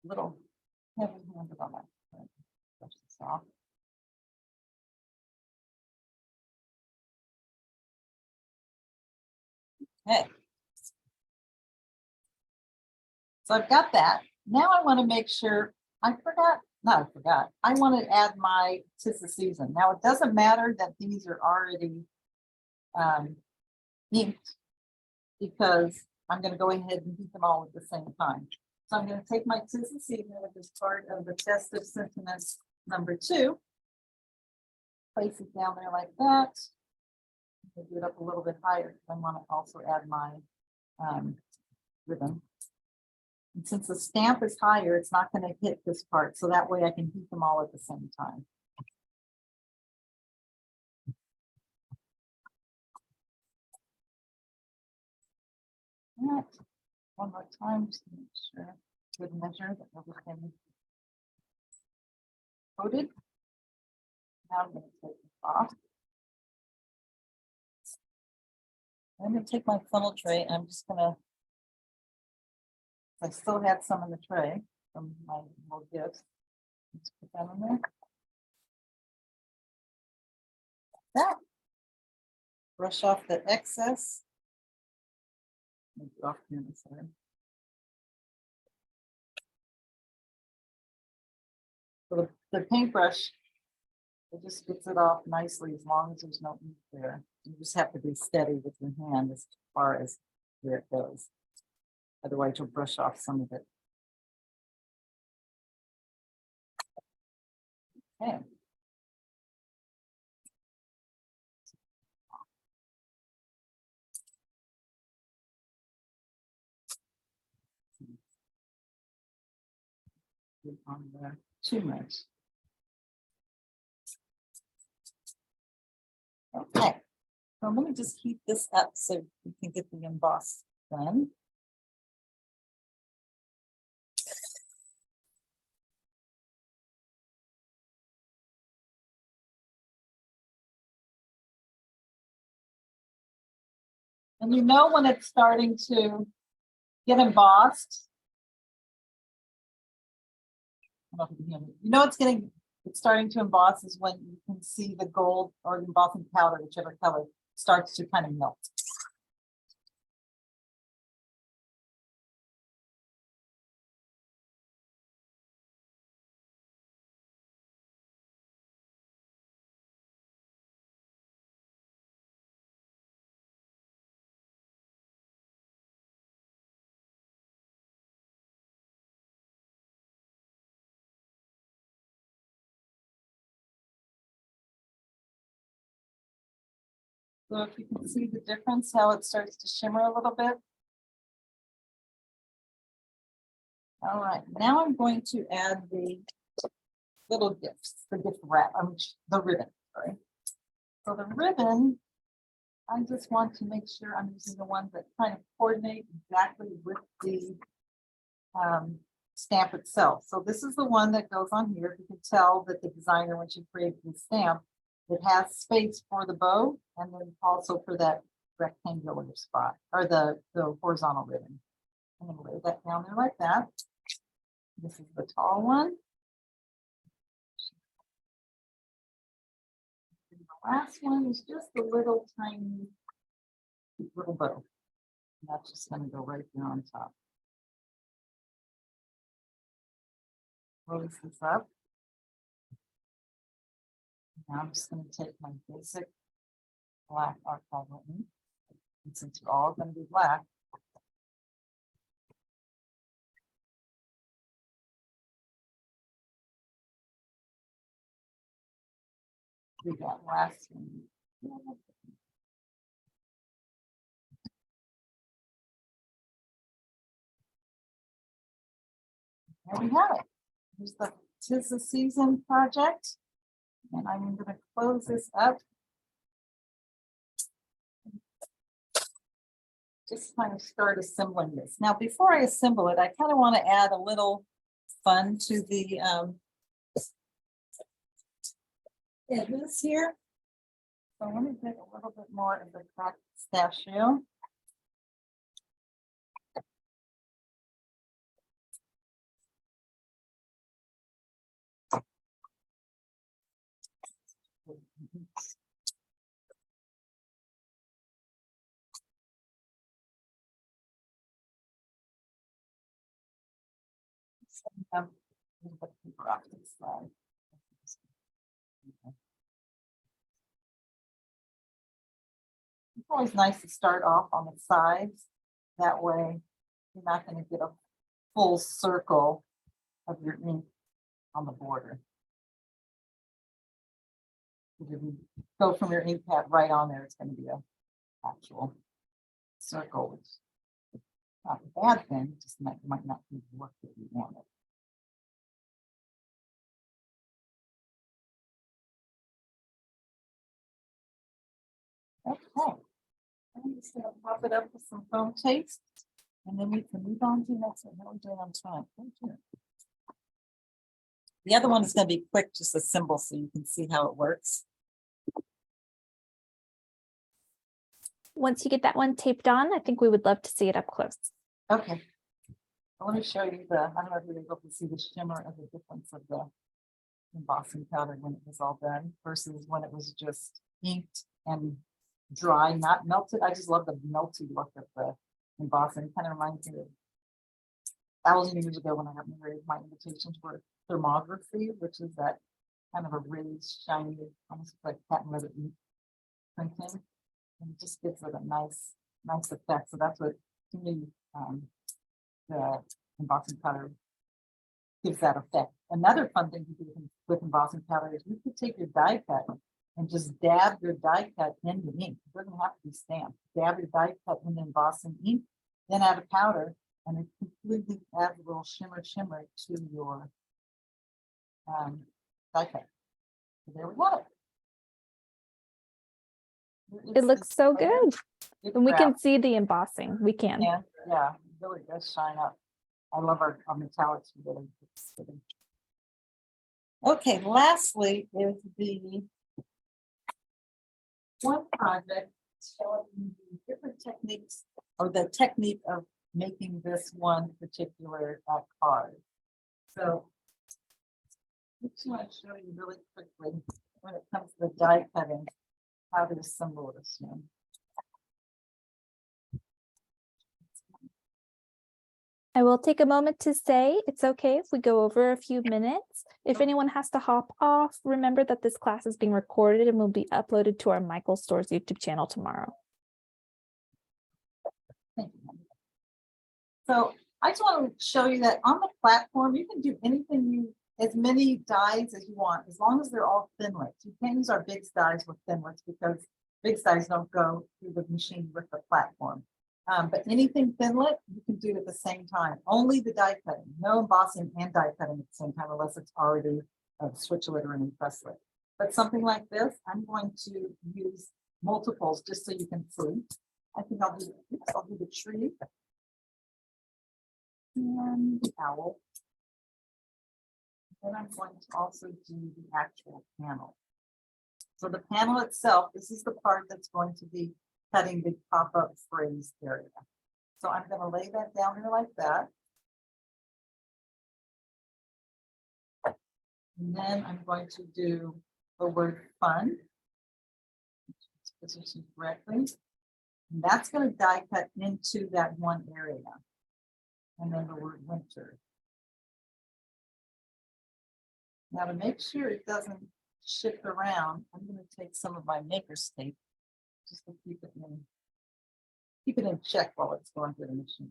Little heavy handed on my brush this off. Okay. So I've got that. Now I want to make sure I forgot. I want to add my tis the season. Now it doesn't matter that these are already inked because I'm going to go ahead and heat them all at the same time. So I'm going to take my tis the season, which is part of the Festive Sentiments #2. Place it down there like that. Get it up a little bit higher. I want to also add my ribbon. And since the stamp is higher, it's not going to hit this part. So that way I can heat them all at the same time. All right. One more time, just to make sure. Good measure that everything coated. Now I'm going to take it off. I'm going to take my funnel tray and I'm just going to, I still had some in the tray from my little gifts. Let's put that in there. That. Brush off the excess. Make it off here in the center. So the paintbrush, it just gets it off nicely as long as there's no ink there. You just have to be steady with your hand as far as where it goes. Otherwise, you'll brush off some of it. Okay. On there too much. Okay, so let me just heat this up so we can get the emboss done. And you know when it's starting to get embossed. I don't know if you can hear me. You know it's starting to emboss is when you can see the gold or the embossing powder, whichever color, starts to kind of melt. So if you can see the difference, how it starts to shimmer a little bit. All right, now I'm going to add the little gifts, the gift wrap, the ribbon, sorry. So the ribbon, I just want to make sure I'm using the ones that kind of coordinate exactly with the stamp itself. So this is the one that goes on here. You can tell that the designer, when she created the stamp, it has space for the bow and then also for that rectangular spot or the horizontal ribbon. I'm going to lay that down there like that. This is the tall one. And the last one is just a little tiny little bow. And that's just going to go right there on top. Close this up. Now I'm just going to take my basic black archival ink. And since you're all going to be black, do that last one. There we have it. Here's the 'Tis the Season project. And I'm going to close this up. Just kind of start assembling this. Now, before I assemble it, I kind of want to add a little fun to the edges here. So let me get a little bit more of the cracked pistachio. A little bit of paper off to the side. It's always nice to start off on the sides. That way, you're not going to get a full circle of your ink on the border. If you go from your ink pad right on there, it's going to be an actual circle, which is not a bad thing, just might not be the work that you wanted. Okay, I'm just going to pop it up with some foam tape, and then we can move on to the next one. How are we doing on time? Okay. The other one is going to be quick, just a symbol so you can see how it works. Once you get that one taped on, I think we would love to see it up close. Okay. I want to show you I don't know if you're able to see the shimmer of the difference of the embossing powder when it was all done versus when it was just inked and dry, not melted. I just love the melty look of the embossing. It kind of reminds me of 1,000 years ago when I got married, my invitations were thermography, which is that kind of a really shiny, almost like patent leather ink printing. And it just gives it a nice effect. So that's what, to me, the embossing powder gives that effect. Another fun thing to do with embossing powder is you could take your die cut and just dab your die cut in the ink. It doesn't have to be stamped. Dab your die cut in the embossing ink, then add a powder, and it completely adds a little shimmer to your die cut. So there we have it. It looks so good. And we Giftwrap. can see the embossing. We can. Yeah, it really does shine up. I love our metallics. Really. Okay, lastly is the one project showing you the different techniques or the technique of making this one particular card. So I just want to show you really quickly when it comes to the die cutting, how to assemble this one. I will take a moment to say it's okay if we go over a few minutes. If anyone has to hop off, remember that this class is being recorded and will be uploaded to our Michael Stores YouTube channel tomorrow. Thank you. So I just want to show you that on the platform, you can do anything as many dies as you want, as long as they're all Thinlits. You can't use our big dies with Thinlits because big size don't go through the machine with the platform. But anything Thinlit, you can do at the same time. Only the die cutting, no embossing and die cutting at the same time, unless it's already switch litter and press lit. But something like this, I'm going to use multiples just so you can see. I think I'll do the tree and the owl. Then I'm going to also do the actual panel. So the panel itself, this is the part that's going to be cutting the pop-up phrase area. So I'm going to lay that down here like that. And then I'm going to do the word fun. Position correctly. And that's going to die cut into that one area. And then the word winter. Now to make sure it doesn't shift around, I'm going to take some of my maker's tape just to keep it in check while it's going through the machine.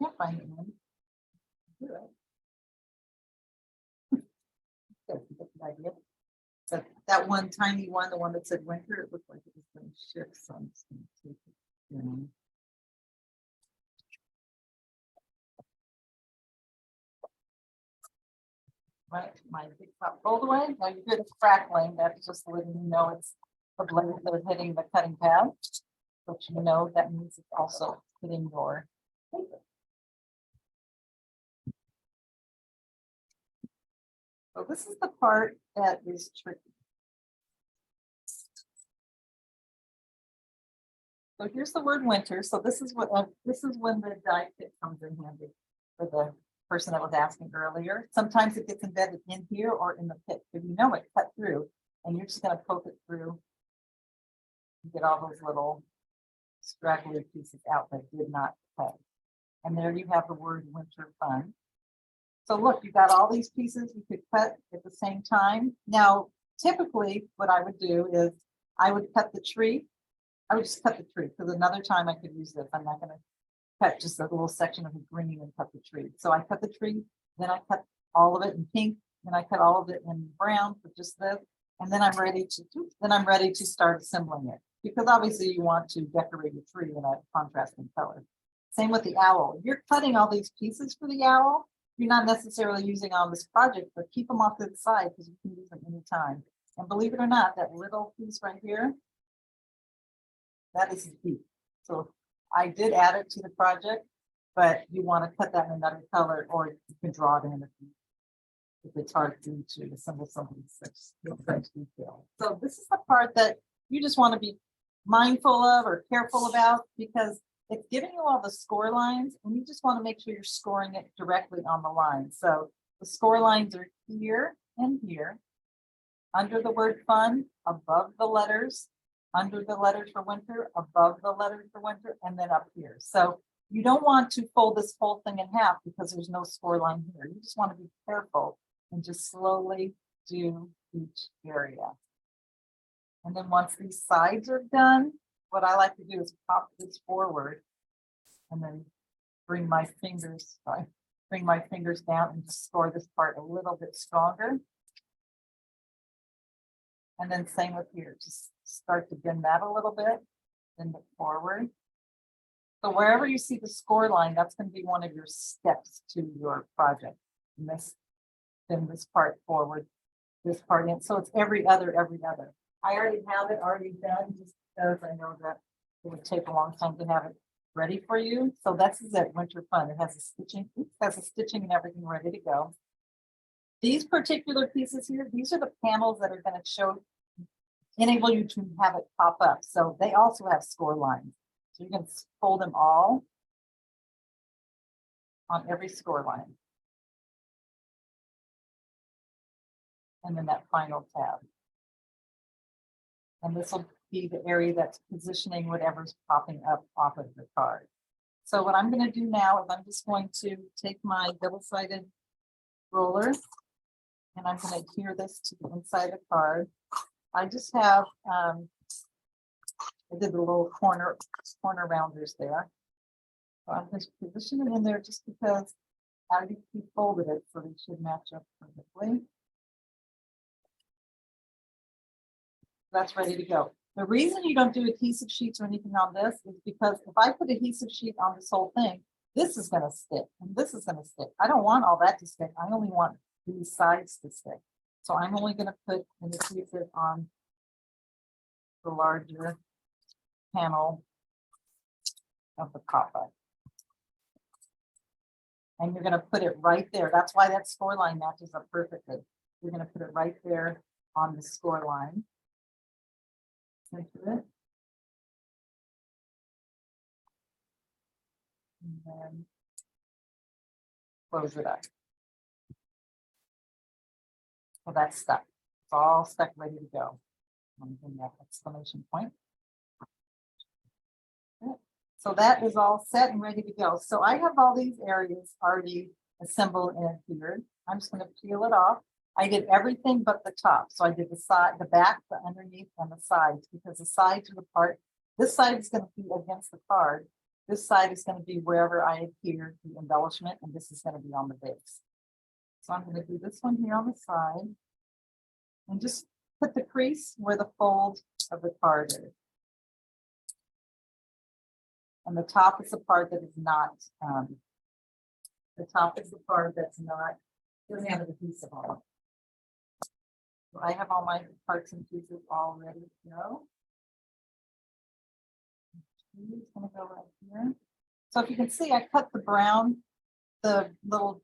Can't find it. Idea. So that one tiny one, the one that said winter, it looked like it was going to shift, so I'm just going to take it. Right, my big top rolled away. Now you hear the crackling. That's just letting you know it's the blade that is hitting the cutting pad. But you know that means it's also hitting your paper. So this is the part that is tricky. So here's the word winter. So this is what this is when the die kit comes in handy for the person that was asking earlier. Sometimes it gets embedded in here or in the pit, but you know it cut through, and you're just going to poke it through. You get all those little straggly pieces out that did not cut. And there you have the word winter fun. So look, you got all these pieces you could cut at the same time. Now, typically what I would do is I would cut the tree. I would just cut the tree because another time I could use this. I'm not going to cut just a little section of the green and cut the tree. So I cut the tree, then I cut all of it in pink, then I cut all of it in brown for just this, and then I'm ready to start assembling it, because obviously you want to decorate your tree in a contrasting color. Same with the owl. You're cutting all these pieces for the owl. You're not necessarily using on this project, but keep them off to the side because you can use them anytime. And believe it or not, that little piece right here, that is the key. So I did add it to the project, but you want to cut that in another color, or you can draw it in if it's hard to assemble something such detail. So this is the part that you just want to be mindful of or careful about, because it's giving you all the score lines and you just want to make sure you're scoring it directly on the line. So the score lines are here and here, under the word fun, above the letters, under the letters for winter, above the letters for winter, and then up here. So you don't want to fold this whole thing in half because there's no score line here. You just want to be careful and just slowly do each area. And then once these sides are done, what I like to do is pop this forward and then bring my fingers down and just score this part a little bit stronger. And then same with here, just start to bend that a little bit, bend it forward. So wherever you see the score line, that's going to be one of your steps to your project. And bend this part forward, this part in. So it's every other. I already have it done just because I know that it would take a long time to have it ready for you. So that's it, winter fun. It has a stitching and everything ready to go. These particular pieces here, these are the panels that are going to enable you to have it pop up. So they also have score lines. So you can fold them all on every score line. And then that final tab. And this will be the area that's positioning whatever's popping up off of the card. So what I'm going to do now is I'm just going to take my double-sided roller and I'm going to adhere this to the inside of the card. I just have, I did the little corner rounders there. So I'm just positioning it in there just because how you folded it, so they should match up perfectly. That's ready to go. The reason you don't do adhesive sheets or anything on this is because if I put adhesive sheet on this whole thing, this is going to stick and this is going to stick. I don't want all that to stick. I only want these sides to stick. So I'm only going to put an adhesive on the larger panel of the pop-up. And you're going to put it right there. That's why that score line matches up perfectly. You're going to put it right there on the score line. Into it. And then close it up. So that's stuck. It's all stuck, ready to go. I'm in that exclamation point. So that is all set and ready to go. So I have all these areas already assembled and adhered. I'm just going to peel it off. I did everything but the top. So I did the side, the back, the underneath, and the sides, because the sides are the part. This side is going to be against the card. This side is going to be wherever I adhere the embellishment, and this is going to be on the base. So I'm going to do this one here on the side and just put the crease where the fold of the card is. And the top is the part that is not, the top is the part that's not, doesn't have an adhesive on it. So I have all my parts and pieces all ready to go. It's going to go right here. So if you can see, I cut the brown, the little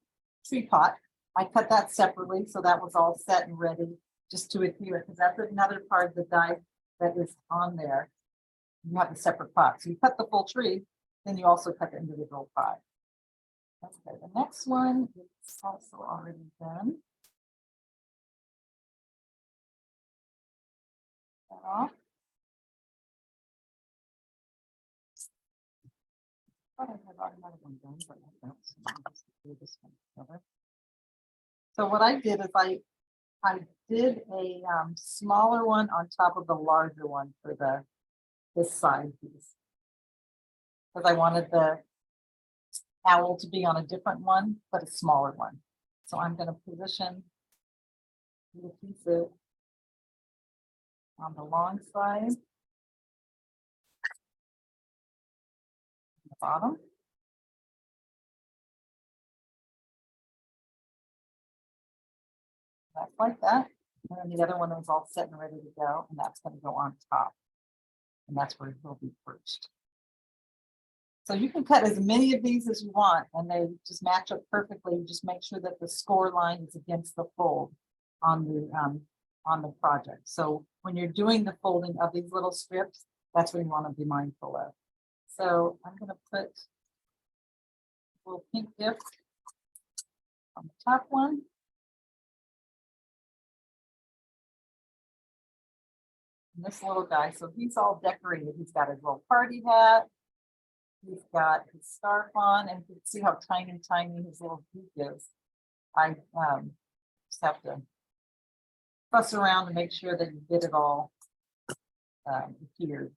tree pot. I cut that separately, so that was all set and ready just to adhere, because that's another part of the die that is on there. You have a separate pot. So you cut the full tree, then you also cut the individual pot. Okay, the next one is also already done. That off. I thought I had another one done, but I don't. So I'll just do this one together. So what I did is I did a smaller one on top of the larger one for this side piece, because I wanted the owl to be on a different one, but a smaller one. So I'm going to position the adhesive on the long side, the bottom. That's like that. And then the other one is all set and ready to go, and that's going to go on top. And that's where it will be perched. So you can cut as many of these as you want, and they just match up perfectly. Just make sure that the score line is against the fold on the project. So when you're doing the folding of these little strips, that's what you want to be mindful of. So I'm going to put a little pink gift on the top one. And this little guy, so he's all decorated. He's got his little party hat. He's got his scarf on, and you can see how tiny his little beak is. I just have to fuss around to make sure that you get it all here,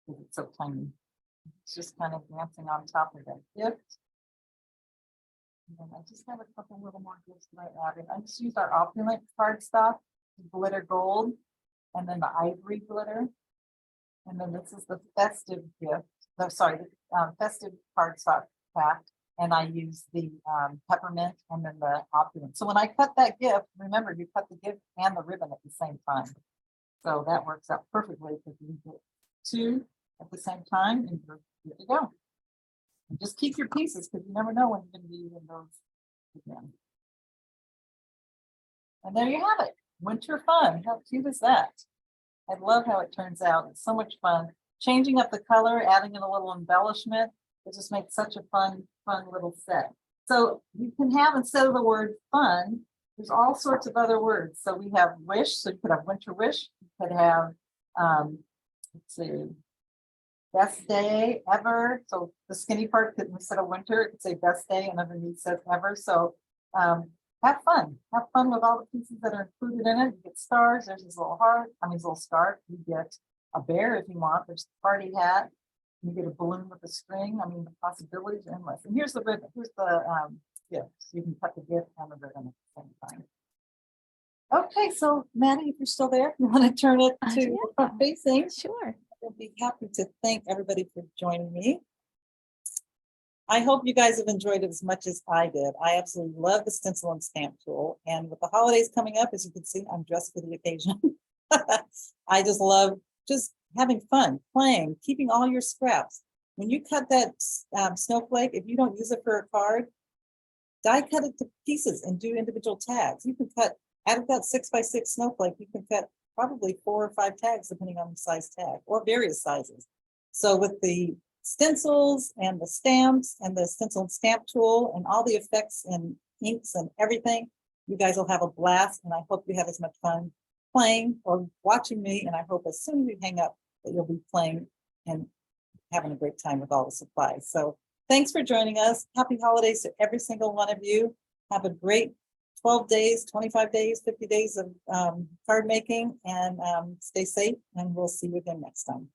because it's so tiny. It's just kind of dancing on top of that gift. And then I just have a couple little more gifts that I added. I just used our Opulent cardstock, glitter gold, and then the Ivory glitter. And then this is the Festive gift. No, sorry, the Festive cardstock pack. And I use the peppermint and then the Opulent. So when I cut that gift, remember, you cut the gift and the ribbon at the same time. So that works out perfectly because you get two at the same time and you're good to go. And just keep your pieces, because you never know when you're going to be using those again. And there you have it. Winter fun. How cute is that? I love how it turns out. It's so much fun. Changing up the color, adding in a little embellishment. It just makes such a fun little set. So you can have, instead of the word fun, there's all sorts of other words. So we have wish. So you could have winter wish. You could have, let's see, best day ever. So the skinny part, instead of winter, it could say best day, and underneath says ever. So have fun with all the pieces that are included in it. You get stars. There's this little heart. I mean, this little scarf. You get a bear if you want. There's the party hat. You get a balloon with a string. I mean, the possibilities are endless. And here's the ribbon. Here's the gift. So you can cut the gift and the ribbon at the same time. Okay, so Maddie, if you're still there, you want to turn it to Yeah. front facing. Sure. I'll be happy to thank everybody for joining me. I hope you guys have enjoyed it as much as I did. I absolutely love the stencil and stamp tool. And with the holidays coming up, as you can see, I'm dressed for the occasion. I just love just having fun, playing, keeping all your scraps. When you cut that snowflake, if you don't use it for a card, die cut it to pieces and do individual tags. You can cut, out of that 6x6 snowflake, you can cut probably 4 or 5 tags, depending on the size tag or various sizes. So with the stencils and the stamps and the stencil and stamp tool and all the effects and inks and everything, you guys will have a blast. And I hope you have as much fun playing or watching me. And I hope as soon as we hang up that you'll be playing and having a great time with all the supplies. So thanks for joining us. Happy holidays to every single one of you. Have a great 12 days, 25 days, 50 days of card making, and stay safe, and we'll see you again next time.